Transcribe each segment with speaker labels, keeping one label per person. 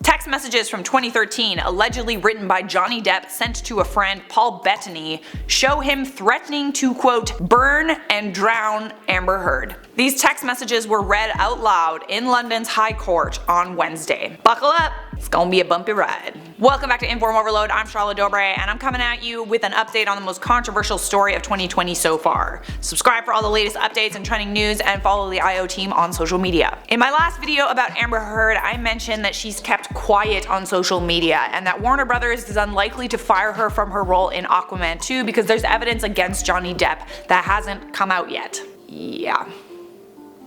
Speaker 1: Text messages from 2013, allegedly written by Johnny Depp, sent to a friend, Paul Bettany, show him threatening to, quote, burn and drown Amber Heard. These text messages were read out loud in London's High Court on Wednesday. Buckle up, it's gonna be a bumpy ride. Welcome back to InformOverload, I'm Charlotte Dobre, and I'm coming at you with an update on the most controversial story of 2020 so far. Subscribe for all the latest updates and trending news, and follow the IO team on social media. In my last video about Amber Heard, I mentioned that she's kept quiet on social media, and that Warner Brothers is unlikely to fire her from her role in Aquaman 2 because there's evidence against Johnny Depp that hasn't come out yet. Yeah,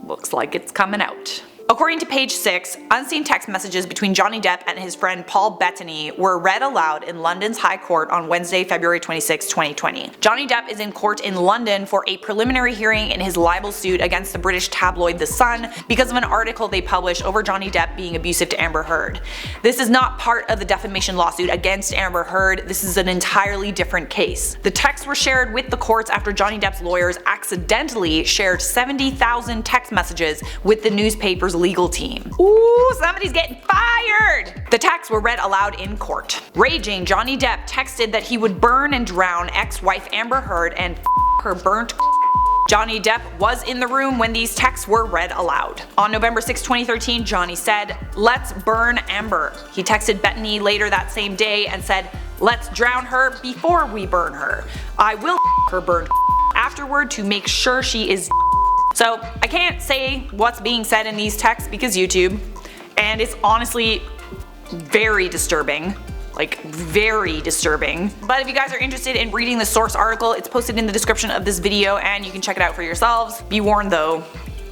Speaker 1: looks like it's coming out. According to page 6, unseen text messages between Johnny Depp and his friend Paul Bettany were read aloud in London's High Court on Wednesday, February 26, 2020. Johnny Depp is in court in London for a preliminary hearing in his libel suit against the British tabloid The Sun because of an article they published over Johnny Depp being abusive to Amber Heard. This is not part of the defamation lawsuit against Amber Heard, this is an entirely different case. The texts were shared with the courts after Johnny Depp's lawyers accidentally shared 70,000 text messages with the newspaper's legal team. Ooh, somebody's getting fired! The texts were read aloud in court. Raging, Johnny Depp texted that he would burn and drown ex-wife Amber Heard and her burnt. Johnny Depp was in the room when these texts were read aloud. On November 6, 2013, Johnny said, "Let's burn Amber." He texted Bettany later that same day and said, "Let's drown her before we burn her. I will her burn afterward to make sure she is." So I can't say what's being said in these texts because YouTube, and it's honestly very disturbing. Like, very disturbing. But if you guys are interested in reading the source article, it's posted in the description of this video and you can check it out for yourselves. Be warned though,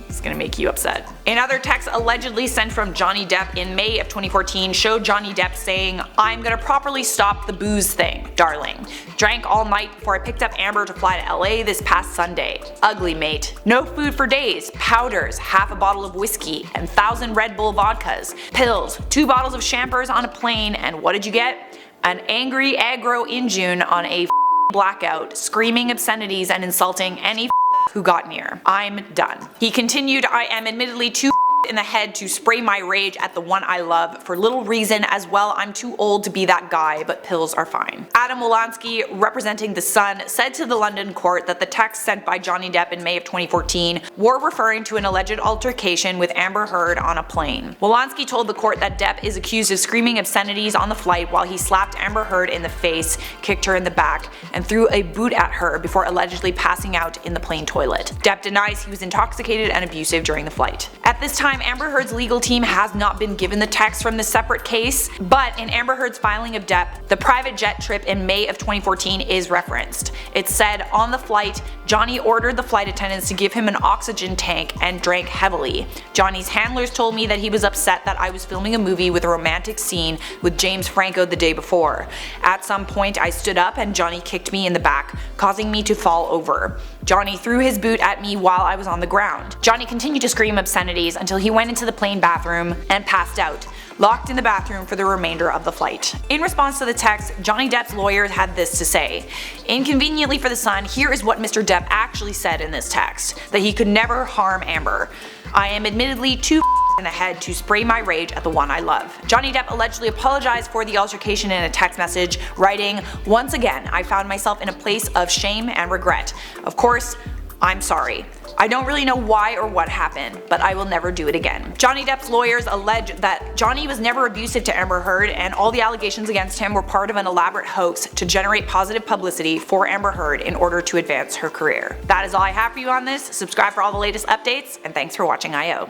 Speaker 1: it's gonna make you upset. Another text allegedly sent from Johnny Depp in May of 2014 showed Johnny Depp saying, "I'm gonna properly stop the booze thing, darling. Drank all night before I picked up Amber to fly to LA this past Sunday. Ugly mate. No food for days, powders, half a bottle of whiskey, and 1,000 Red Bull vodkas, pills, 2 bottles of champers on a plane, and what did you get? An angry aggro Injune on a blackout, screaming obscenities and insulting any who got near. I'm done." He continued, "I am admittedly too in the head to spray my rage at the one I love for little reason as well. I'm too old to be that guy, but pills are fine." Adam Wolanski, representing The Sun, said to the London court that the text sent by Johnny Depp in May of 2014 were referring to an alleged altercation with Amber Heard on a plane. Wolanski told the court that Depp is accused of screaming obscenities on the flight while he slapped Amber Heard in the face, kicked her in the back, and threw a boot at her before allegedly passing out in the plane toilet. Depp denies he was intoxicated and abusive during the flight. At this time, Amber Heard's legal team has not been given the text from this separate case, but in Amber Heard's filing of Depp, the private jet trip in May of 2014 is referenced. It said, "On the flight, Johnny ordered the flight attendants to give him an oxygen tank and drank heavily. Johnny's handlers told me that he was upset that I was filming a movie with a romantic scene with James Franco the day before. At some point I stood up and Johnny kicked me in the back, causing me to fall over. Johnny threw his boot at me while I was on the ground. Johnny continued to scream obscenities until he went into the plane bathroom and passed out, locked in the bathroom for the remainder of the flight." In response to the text, Johnny Depp's lawyers had this to say. Inconveniently for The Sun, here is what Mr. Depp actually said in this text, that he could never harm Amber. "I am admittedly too in the head to spray my rage at the one I love." Johnny Depp allegedly apologized for the altercation in a text message, writing, "Once again, I found myself in a place of shame and regret. Of course, I'm sorry. I don't really know why or what happened, but I will never do it again." Johnny Depp's lawyers allege that Johnny was never abusive to Amber Heard and all the allegations against him were part of an elaborate hoax to generate positive publicity for Amber Heard in order to advance her career. That is all I have for you on this. Subscribe for all the latest updates, and thanks for watching IO.